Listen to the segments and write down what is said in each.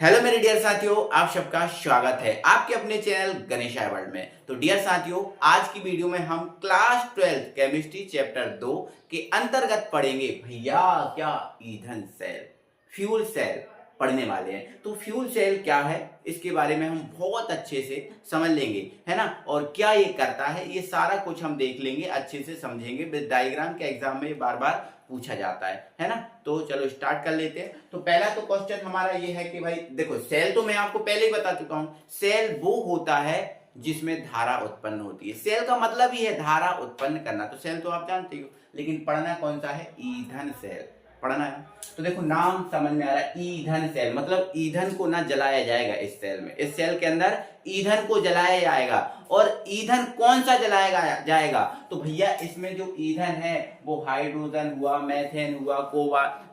Hello मेरे dear साथियों, आप सबका स्वागत है आपके अपने चैनल गणेश वर्ल्ड में। तो डियर साथियों, आज की वीडियो में हम क्लास 12 केमिस्ट्री चैप्टर 2 के अंतर्गत पढ़ेंगे भैया क्या ईंधन सेल, फ्यूल सेल पढ़ने वाले हैं। तो फ्यूल सेल क्या है इसके बारे में हम बहुत अच्छे से समझ लेंगे, है ना। और क्या ये करता है ये सारा कुछ हम देख लेंगे, अच्छे से समझेंगे। विद डायग्राम के एग्जाम में बार बार पूछा जाता है ना। तो चलो स्टार्ट कर लेते हैं। तो पहला तो क्वेश्चन हमारा ये है कि भाई देखो, सेल तो मैं आपको पहले ही बता चुका हूं, सेल वो होता है जिसमें धारा उत्पन्न होती है। सेल का मतलब ही है धारा उत्पन्न करना। तो सेल तो आप जानते हो, लेकिन पढ़ना कौन सा है? ईंधन सेल पढ़ना है। तो देखो नाम समझ में आ रहा है, ईंधन सेल मतलब ईंधन को ना जलाया जाएगा इस सेल में। इस सेल के अंदर ईंधन को जलाया जाएगा। और ईंधन कौन सा जलाया जाएगा? तो भैया इसमें जो ईंधन है वो हाइड्रोजन हुआ, मेथेन हुआ,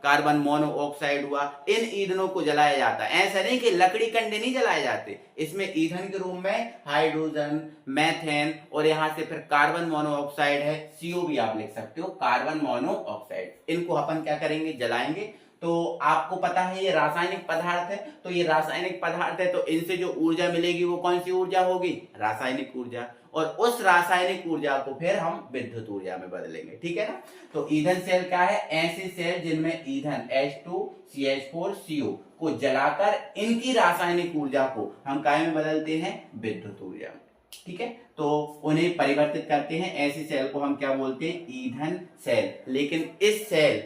कार्बन मोनोऑक्साइड हुआ, इन ईंधनों को जलाया जाता है। ऐसा नहीं कि लकड़ी कंडे नहीं जलाए जाते। इसमें ईंधन के रूप में हाइड्रोजन, मेथेन और यहां से फिर कार्बन मोनोऑक्साइड है, CO भी आप लिख सकते हो, कार्बन मोनोऑक्साइड। इनको अपन क्या करेंगे? जलाएंगे। तो आपको पता है ये रासायनिक पदार्थ है। तो ये रासायनिक पदार्थ है, तो इनसे जो ऊर्जा मिलेगी वो कौन सी ऊर्जा होगी? रासायनिक ऊर्जा। और उस रासायनिक ऊर्जा को फिर हम विद्युत ऊर्जा में बदलेंगे, ठीक है ना। तो ईंधन सेल क्या है? ऐसे सेल जिनमें ईंधन H2CH4CO को जलाकर इनकी रासायनिक ऊर्जा को हम काय में बदलते हैं? विद्युत ऊर्जा में, ठीक है। तो उन्हें परिवर्तित करते हैं। ऐसे सेल को हम क्या बोलते हैं? ईंधन सेल। लेकिन इस सेल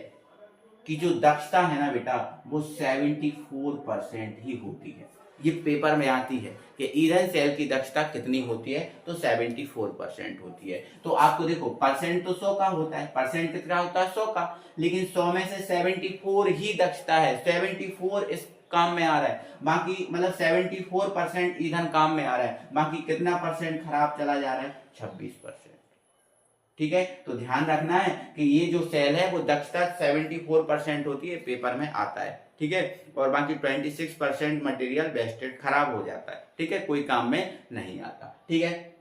की जो दक्षता है ना बेटा, वो 74% ही होती है। ये पेपर में आती है कि ईंधन सेल की दक्षता कितनी होती है, तो 74% होती है। तो आपको देखो, परसेंट तो 100 का होता है, परसेंट कितना होता है? 100 का। लेकिन 100 में से 74 ही दक्षता है, 74 इस काम में आ रहा है। बाकी मतलब 74% ईंधन काम में आ रहा है, बाकी कितना परसेंट खराब चला जा रहा है? 26%, ठीक है। तो ध्यान रखना है कि ये जो सेल है वो दक्षता 74% होती है, पेपर में आता है, ठीक है। और बाकी 26% मटेरियल वेस्टेड, खराब हो जाता है, ठीक है, कोई काम में नहीं आता, ठीक है।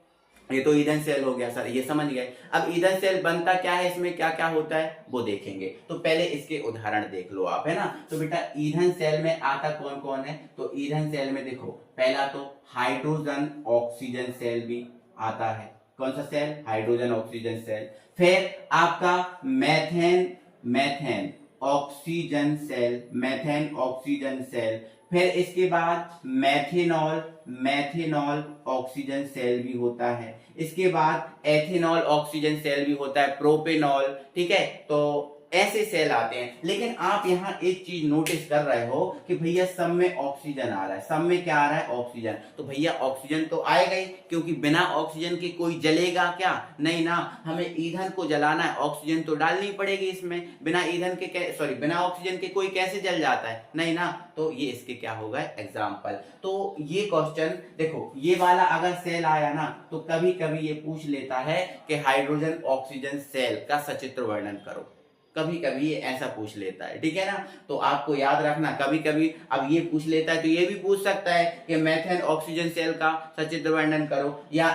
ये तो ईंधन सेल हो गया सर, ये समझ गए। अब ईंधन सेल बनता क्या है, इसमें क्या क्या होता है वो देखेंगे। तो पहले इसके उदाहरण देख लो आप, है ना। तो बेटा ईंधन सेल में आता कौन कौन है? तो ईंधन सेल में देखो, पहला तो हाइड्रोजन ऑक्सीजन सेल भी आता है। कौन सा सेल? Hydrogen oxygen cell. फिर आपका methane oxygen cell, methane oxygen cell. फिर इसके बाद मैथेनॉल ऑक्सीजन सेल भी होता है। इसके बाद एथेनॉल ऑक्सीजन सेल भी होता है, प्रोपेनॉल, ठीक है। तो ऐसे सेल आते हैं। लेकिन आप यहाँ एक चीज नोटिस कर रहे हो कि भैया सब में ऑक्सीजन आ रहा है। सब में क्या आ रहा है? ऑक्सीजन। तो भैया ऑक्सीजन तो आएगा ही, क्योंकि बिना ऑक्सीजन के कोई जलेगा क्या? नहीं ना। हमें ईंधन को जलाना है, ऑक्सीजन तो डालनी पड़ेगी इसमें। बिना ईंधन के बिना ऑक्सीजन के कोई कैसे जल जाता है? नहीं ना। तो ये इसके क्या होगा? एग्जाम्पल। तो ये क्वेश्चन देखो, ये वाला अगर सेल आया ना, तो कभी कभी ये पूछ लेता है कि हाइड्रोजन ऑक्सीजन सेल का सचित्र वर्णन करो। कभी कभी ये ऐसा पूछ लेता है, ठीक है ना। तो आपको याद रखना, कभी कभी अब ये पूछ लेता है तो ये भी पूछ सकता है कि मैथेन ऑक्सीजन सेल का सचित्र वर्णन करो, या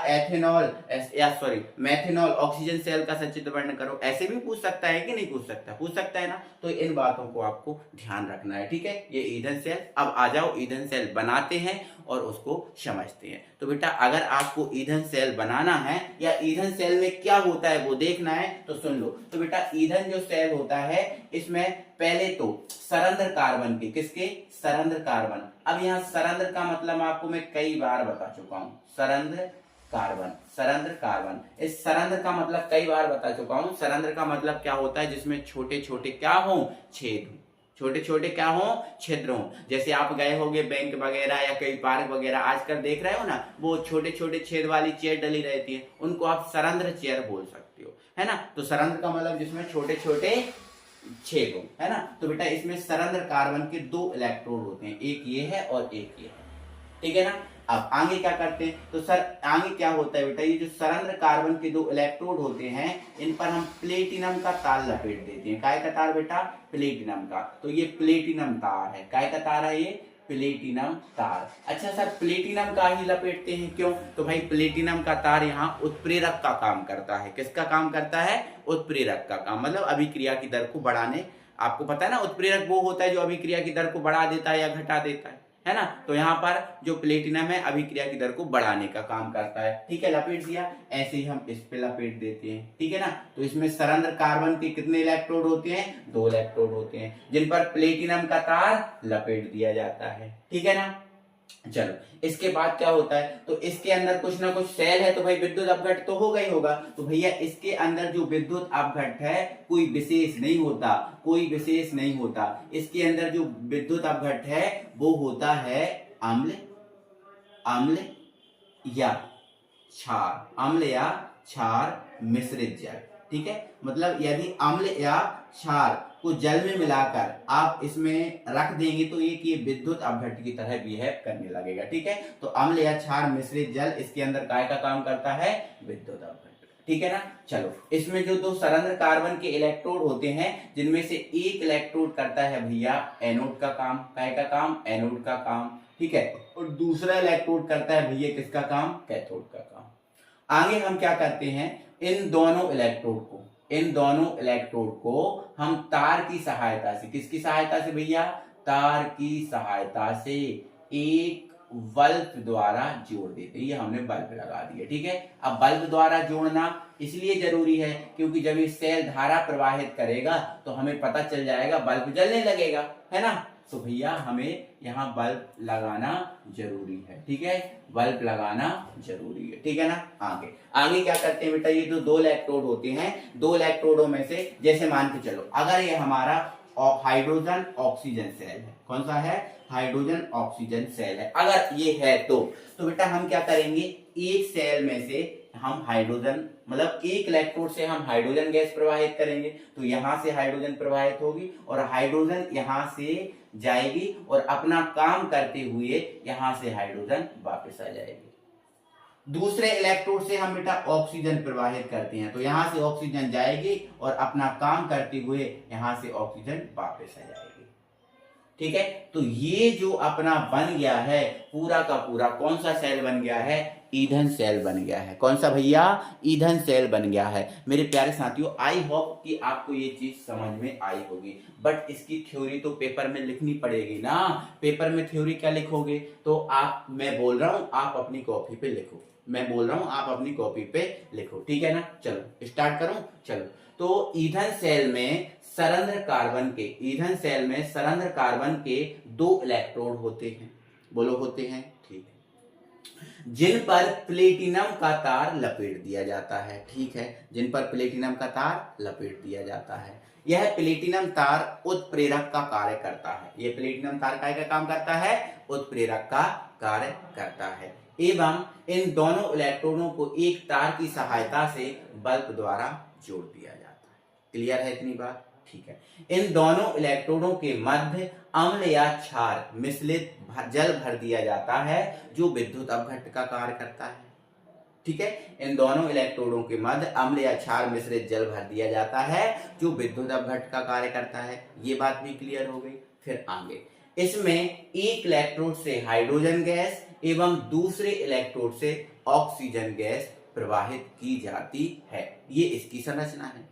मैथेनॉल ऑक्सीजन सेल का सचित्र वर्णन करो। ऐसे भी पूछ सकता है कि नहीं पूछ सकता? पूछ सकता है ना। तो इन बातों को आपको ध्यान रखना है, ठीक है। ये ईंधन सेल। अब आ जाओ ईंधन सेल बनाते हैं और उसको समझते हैं। तो बेटा अगर आपको ईंधन सेल बनाना है या ईंधन सेल में क्या होता है वो देखना है, तो सुन लो। तो बेटा ईंधन जो सेल होता है, इसमें पहले तो सरंध्र कार्बन के, किसके? सरंध्र कार्बन। अब यहाँ सरंध्र का मतलब आपको मैं कई बार बता चुका हूं। सरंध्र कार्बन। इस सरंध्र का मतलब कई बार बता चुका हूं। सरंध्र का मतलब क्या होता है? जिसमें छोटे छोटे क्या हो? छेद हो। छोटे छोटे क्या हो? छिद्र हो। जैसे आप गए होगे बैंक वगैरह या कई पार्क वगैरह, आजकल देख रहे हो ना, वो छोटे छोटे छेद वाली चेयर डली रहती है, उनको आप सरंध्र चेयर बोल सकते हो, है ना। तो सरंध्र का मतलब जिसमें छोटे छोटे छेद हो, है ना। तो बेटा इसमें सरंध्र कार्बन के 2 इलेक्ट्रोड होते हैं, एक ये है और एक ये है, ठीक है ना। अब आगे क्या करते हैं? तो सर आगे क्या होता है बेटा? ये जो सरंध्र कार्बन के 2 इलेक्ट्रोड होते हैं, इन पर हम प्लेटिनम का तार लपेट देते हैं। काय का तार बेटा? प्लेटिनम का। तो ये प्लेटिनम तार है। काय का तार है? ये प्लेटिनम तार। अच्छा सर प्लेटिनम का ही लपेटते हैं, क्यों? तो भाई प्लेटिनम का तार यहाँ उत्प्रेरक का काम करता है। किसका काम करता है? उत्प्रेरक का काम, मतलब अभिक्रिया की दर को बढ़ाने। आपको पता है ना, उत्प्रेरक वो होता है जो अभिक्रिया की दर को बढ़ा देता है या घटा देता है। है ना। तो यहाँ पर जो प्लेटिनम है अभिक्रिया की दर को बढ़ाने का काम करता है। ठीक है, लपेट दिया, ऐसे ही हम इस पे लपेट देते हैं। ठीक है ना। तो इसमें सरंध्र कार्बन के कितने इलेक्ट्रोड होते हैं? 2 इलेक्ट्रोड होते हैं, जिन पर प्लेटिनम का तार लपेट दिया जाता है। ठीक है ना। चलो, इसके बाद क्या होता है? तो इसके अंदर कुछ ना कुछ सेल है, तो भाई विद्युत अपघट तो होगा ही होगा। तो भैया इसके अंदर जो विद्युत अपघट है कोई विशेष नहीं होता, कोई विशेष नहीं होता। इसके अंदर जो विद्युत अपघट है वो होता है अम्ल, अम्ल या क्षार, अम्ल या क्षार मिश्रित जल। ठीक है, मतलब यदि अम्ल या क्षार को जल में मिलाकर आप इसमें रख देंगे तो ये विद्युत अपघट की तरह बिहेव करने लगेगा। ठीक है, तो अम्ल या क्षार मिश्रित जल इसके अंदर काय का काम करता है? विद्युत अपघट। ठीक है ना। चलो, इसमें जो 2 सरंध्र कार्बन के इलेक्ट्रोड होते हैं, जिनमें से एक इलेक्ट्रोड करता है भैया एनोड का काम। काय का काम? एनोड का काम। ठीक है, और दूसरा इलेक्ट्रोड करता है भैया किसका काम? कैथोड का काम। आगे हम क्या करते हैं? इन दोनों इलेक्ट्रोड को हम तार की सहायता से, किसकी सहायता से भैया? तार की सहायता से एक बल्ब द्वारा जोड़ देते हैं। ये हमने बल्ब लगा दिया। ठीक है, अब बल्ब द्वारा जोड़ना इसलिए जरूरी है क्योंकि जब ये सेल धारा प्रवाहित करेगा तो हमें पता चल जाएगा, बल्ब जलने लगेगा, है ना। तो भैया हमें यहाँ बल्ब लगाना जरूरी है। ठीक है, बल्ब लगाना जरूरी है। ठीक है ना। आगे आगे क्या करते हैं बेटा? ये जो 2 इलेक्ट्रोड होते हैं, 2 इलेक्ट्रोडों में से जैसे मान के चलो, अगर ये हमारा हाइड्रोजन ऑक्सीजन सेल है, कौन सा है? हाइड्रोजन ऑक्सीजन सेल है। अगर ये है तो बेटा हम क्या करेंगे? एक सेल में से हम हाइड्रोजन, मतलब एक इलेक्ट्रोड से हम हाइड्रोजन गैस प्रवाहित करेंगे, तो यहां से हाइड्रोजन प्रवाहित होगी और हाइड्रोजन यहां से जाएगी और अपना काम करते हुए यहां से हाइड्रोजन वापस आ जाएगी। दूसरे इलेक्ट्रोड से हम बेटा ऑक्सीजन प्रवाहित करते हैं, तो यहां से ऑक्सीजन जाएगी और अपना काम करते हुए यहां से ऑक्सीजन वापस आ जाएगी। ठीक है, तो ये जो अपना बन गया है पूरा का पूरा, कौन सा सेल बन गया है? ईंधन सेल बन गया है। कौन सा भैया? ईंधन सेल बन गया है। मेरे प्यारे साथियों, आई होप कि आपको ये चीज समझ में आई होगी, बट इसकी थ्योरी तो पेपर में लिखनी पड़ेगी ना। पेपर में थ्योरी क्या लिखोगे? तो आप, मैं बोल रहा हूं आप अपनी कॉपी पे लिखो, मैं बोल रहा हूं आप अपनी कॉपी पे लिखो। ठीक है ना। चलो स्टार्ट करूं। चलो, तो ईंधन सेल में सरंध्र कार्बन के, ईंधन सेल में सरंध्र कार्बन के 2 इलेक्ट्रोड होते हैं। बोलो, होते हैं। ठीक है, जिन पर प्लेटिनम का तार लपेट दिया जाता है। ठीक है, जिन पर प्लेटिनम का तार लपेट दिया जाता है। यह प्लेटिनम तार उत्प्रेरक का कार्य करता है। यह प्लेटिनम तार काय का काम करता है? उत्प्रेरक का कार्य करता है। एवं इन दोनों इलेक्ट्रॉनों को एक तार की सहायता से बल्ब द्वारा जोड़ दिया जाता है। क्लियर है इतनी बात? ठीक है, इन दोनों इलेक्ट्रोडों के मध्य अम्ल या क्षार मिश्रित जल भर दिया जाता है जो विद्युत अपघट्ट का कार्य करता है। ठीक है, इन दोनों इलेक्ट्रोडों के मध्य अम्ल या क्षार मिश्रित जल भर दिया जाता है जो विद्युत अपघट्ट का कार्य करता है। ये बात भी क्लियर हो गई। फिर आगे, इसमें एक इलेक्ट्रोड से हाइड्रोजन गैस एवं दूसरे इलेक्ट्रोड से ऑक्सीजन गैस प्रवाहित की जाती है। ये इसकी संरचना है।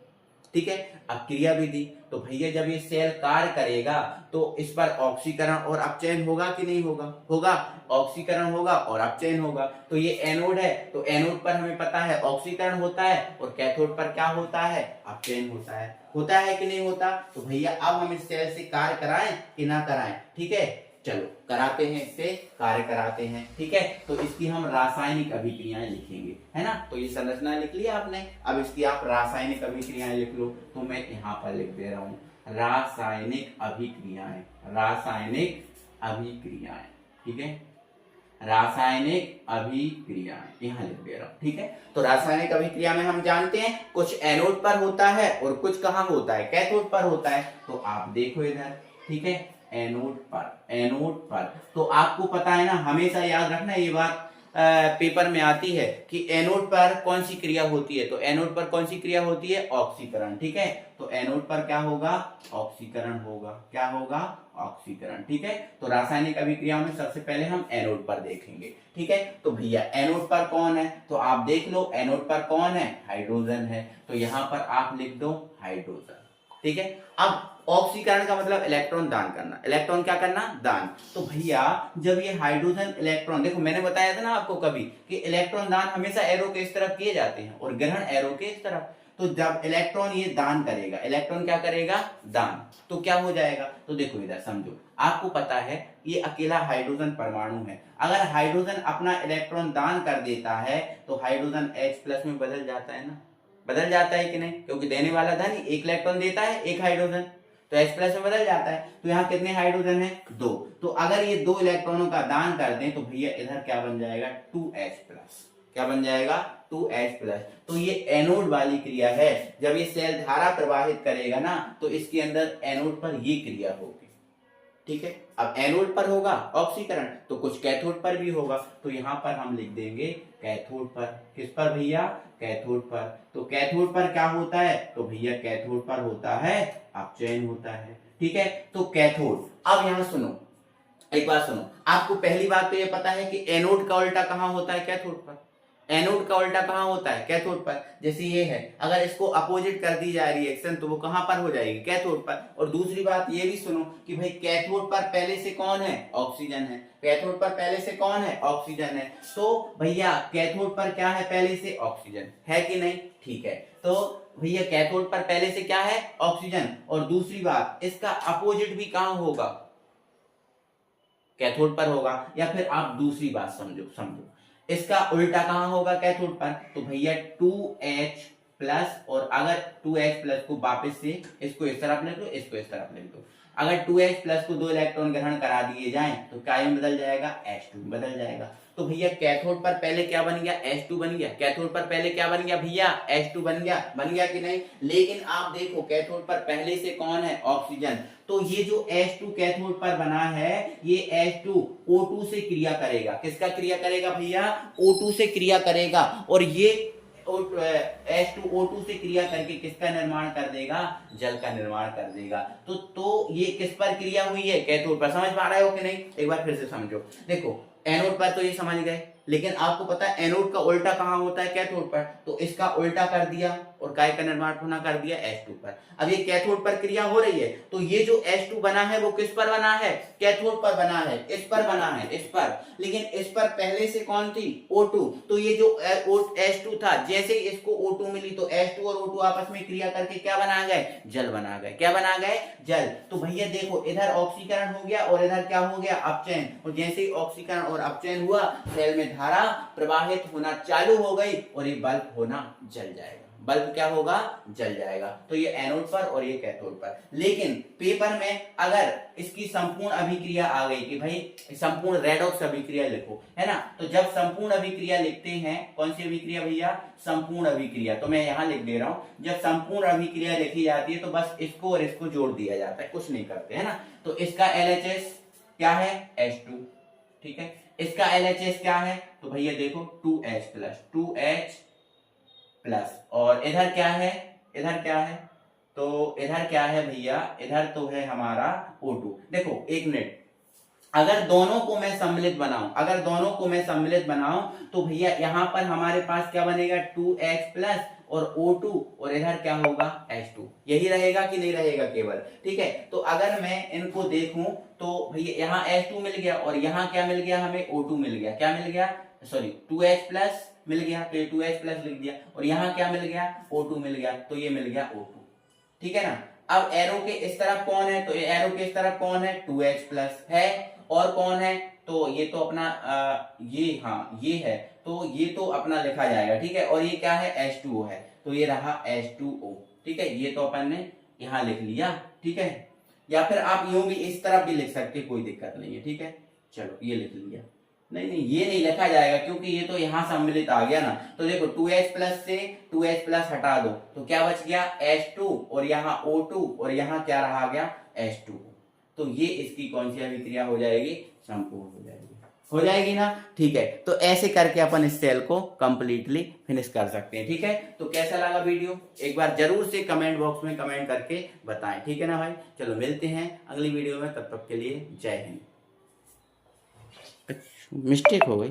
ठीक है, अब क्रिया विधि, तो भैया जब ये सेल कार्य करेगा तो इस पर ऑक्सीकरण और अपचयन होगा कि नहीं होगा? होगा, ऑक्सीकरण होगा और अपचयन होगा। तो ये एनोड है, तो एनोड पर हमें पता है ऑक्सीकरण होता है और कैथोड पर क्या होता है? अपचयन होता है कि नहीं होता? तो भैया अब हम इस सेल से कार्य कराएं कि ना कराएं? ठीक है, चलो कराते हैं, इससे कार्य कराते हैं। ठीक है, तो इसकी हम रासायनिक अभिक्रियाएं लिखेंगे, है ना। तो ये संरचना लिख लिया आपने, अब इसकी आप रासायनिक अभिक्रियाएं लिख लो। तो मैं यहाँ पर लिख दे रहा हूं रासायनिक अभिक्रियाएं, रासायनिक अभिक्रियाएं। ठीक है, रासायनिक अभिक्रियाएं यहाँ लिख दे रहा हूं। ठीक है, तो रासायनिक अभिक्रिया में हम जानते हैं कुछ एनोड पर होता है और कुछ कहाँ होता है? कैथोड पर होता है। तो आप देखो इधर, ठीक है, एनोड पर तो आपको पता है ना, हमेशा याद रखना ये बात, पेपर में आती है कि एनोड पर कौन सी क्रिया होती है? तो एनोड पर कौन सी क्रिया होती है? ऑक्सीकरण। ठीक है, तो एनोड पर क्या होगा? ऑक्सीकरण होगा। क्या होगा? ऑक्सीकरण। ठीक है, तो रासायनिक अभिक्रियाओं में सबसे पहले हम एनोड पर देखेंगे। ठीक है, तो भैया एनोड पर कौन है? तो आप देख लो, एनोड पर कौन है? हाइड्रोजन है, तो यहां पर आप लिख दो हाइड्रोजन। ठीक है, अब ऑक्सीकरण का मतलब इलेक्ट्रॉन दान करना, इलेक्ट्रॉन क्या करना, दान। तो भैया जब ये हाइड्रोजन इलेक्ट्रॉन, देखो मैंने बताया था ना आपको कभी कि इलेक्ट्रॉन दान हमेशा एरो के इस तरफ किए जाते हैं और ग्रहण एरो के इस तरफ। तो जब इलेक्ट्रॉन ये दान करेगा, इलेक्ट्रॉन क्या करेगा, दान, तो क्या हो जाएगा, तो देखो इधर समझो, आपको पता है ये अकेला हाइड्रोजन परमाणु है, अगर हाइड्रोजन अपना इलेक्ट्रॉन दान कर देता है तो हाइड्रोजन H+ में बदल जाता है ना, बदल जाता है कि नहीं, क्योंकि देने वाला धन एक इलेक्ट्रॉन देता है, एक हाइड्रोजन, तो H+ में बदल जाता है। तो यहाँ कितने हाइड्रोजन है, 2। तो अगर ये 2 इलेक्ट्रॉनों का दान कर दें तो भैया इधर क्या बन जाएगा, 2H+। क्या बन जाएगा, 2H+। तो ये एनोड वाली क्रिया है, जब ये सेल धारा प्रवाहित करेगा ना तो इसके अंदर एनोड पर ये क्रिया होगी, ठीक है। अब एनोड पर होगा ऑक्सीकरण, तो कुछ कैथोड पर भी होगा, तो यहां पर हम लिख देंगे कैथोड पर। किस पर भैया, कैथोड पर। तो कैथोड पर क्या होता है, तो भैया कैथोड पर होता है अपचयन होता है, ठीक है। तो कैथोड, अब यहां सुनो, एक बात सुनो, आपको पहली बात तो ये पता है कि एनोड का उल्टा कहां होता है, कैथोड पर। एनोड का उल्टा कहां होता है, कैथोड पर। जैसे ये है, अगर इसको अपोजिट कर दी जाए रिएक्शन तो वो कहां पर हो जाएगी, कैथोड पर। और दूसरी बात ये भी सुनो कि भाई कैथोड पर पहले से कौन है, ऑक्सीजन है, कैथोड पर पहले से कौन है, ऑक्सीजन है। तो भैया कैथोड पर क्या है, पहले से ऑक्सीजन है कि नहीं, ठीक है। तो भैया कैथोड पर पहले से क्या है, ऑक्सीजन। और दूसरी बात, इसका अपोजिट भी कहां होगा, कैथोड पर होगा। या फिर आप दूसरी बात समझो, इसका उल्टा कहां होगा, कैथोड पर। तो भैया 2H+, और अगर 2H+ को वापस से इसको इस तरफ लिख दो, इसको इस तरफ लिख दो, अगर 2H+ को 2 इलेक्ट्रॉन ग्रहण करा दिए जाएं तो क्या में बदल जाएगा, H2 में बदल जाएगा। तो भैया कैथोड पर पहले क्या बन गया, H2 बन गया। कैथोड पर पहले क्या बन गया भैया, H2 बन गया कि नहीं। लेकिन आप देखो कैथोड पर पहले से कौन है, ऑक्सीजन। तो ये जो H2 कैथोड पर बना है, ये H2 O2 से क्रिया करेगा। किसका क्रिया करेगा भैया, O2 से क्रिया करेगा। और ये H2O2 से क्रिया करके किसका निर्माण कर देगा, जल का निर्माण कर देगा। तो ये किस पर क्रिया हुई है, कैथोड पर। समझ पा रहे हो कि नहीं, एक बार फिर से समझो। देखो एनोड पर तो ये समझ गए, लेकिन आपको पता है एनोड का उल्टा कहां होता है, कैथोड पर। तो इसका उल्टा कर दिया और काय का निर्माण होना कर दिया, H2 पर। अब ये कैथोड पर क्रिया हो रही है, तो ये जो H2 बना है वो किस पर बना है, कैथोड पर बना है, इस पर बना है, इस पर। लेकिन इस पर पहले से कौन थी, O2। तो ये जो H2 था, जैसे ही इसको O2 मिली तो H2 और O2 आपस में क्रिया करके क्या बना गए, जल बना गए। क्या बना गए, जल। तो भैया देखो इधर ऑक्सीकरण हो गया और इधर क्या हो गया, अपचयन। और जैसे ही ऑक्सीकरण और अपचयन हुआ, सेल में धारा प्रवाहित होना चालू हो गई और ये बल्ब होना जल जाएगा। बल्ब क्या होगा, जल जाएगा। तो ये एनोड पर और ये कैथोड पर। लेकिन पेपर में अगर इसकी संपूर्ण अभिक्रिया आ गई कि भाई संपूर्ण रेडॉक्स अभिक्रिया लिखो, है ना। तो जब संपूर्ण अभिक्रिया लिखते हैं, कौन सी अभिक्रिया भैया, संपूर्ण अभिक्रिया। तो मैं यहां लिख दे रहा हूं, जब संपूर्ण अभिक्रिया लिखी जाती है तो बस इसको और इसको जोड़ दिया जाता है, कुछ नहीं करते, है ना। तो इसका LHS क्या है, H2, ठीक है। इसका LHS क्या है, तो भैया देखो 2H+, और इधर क्या है, इधर क्या है, तो इधर क्या है भैया, इधर तो है हमारा O2। देखो एक मिनट, अगर दोनों को मैं सम्मिलित बनाऊं, तो भैया यहां पर हमारे पास क्या बनेगा, 2H+ और O2, और इधर क्या होगा, H2। यही रहेगा कि नहीं रहेगा केवल, ठीक है। तो अगर मैं इनको देखूं तो भैया यहाँ H2 मिल गया और यहाँ क्या मिल गया, हमें O2 मिल गया। क्या मिल गया, सॉरी 2H+ मिल गया, तो ये 2H+ लिख दिया। और यहाँ क्या मिल गया, O2 मिल गया, तो ये मिल गया O2, ठीक है ना। अब एरो के इस तरफ कौन है, तो ये एरो के इस तरफ कौन है, 2H+ है। और कौन है, तो ये तो अपना ये, हाँ ये है, तो ये तो अपना लिखा जाएगा, ठीक है। और ये क्या है, H2O है, तो ये रहा H2O, ठीक है। ये तो अपन ने यहां लिख लिया, ठीक है। या फिर आप यूं भी इस तरफ भी लिख सकते, कोई दिक्कत नहीं है, ठीक है। चलो ये लिख लिया, नहीं ये नहीं लिखा जाएगा क्योंकि ये तो यहां सम्मिलित आ गया ना। तो देखो 2H+ से 2H+ हटा दो तो क्या बच गया, H2, और यहाँ O2, और यहाँ क्या रहा गया, H2। तो ये इसकी कौन सी अभिक्रिया हो जाएगी, संपूर्ण हो जाएगी ना, ठीक है। तो ऐसे करके अपन इस सेल को कंप्लीटली फिनिश कर सकते हैं, ठीक है। तो कैसा लगा वीडियो, एक बार जरूर से कमेंट बॉक्स में कमेंट करके बताएं, ठीक है ना भाई। चलो मिलते हैं अगली वीडियो में, तब तक के लिए जय हिंद। मिस्टेक हो गई।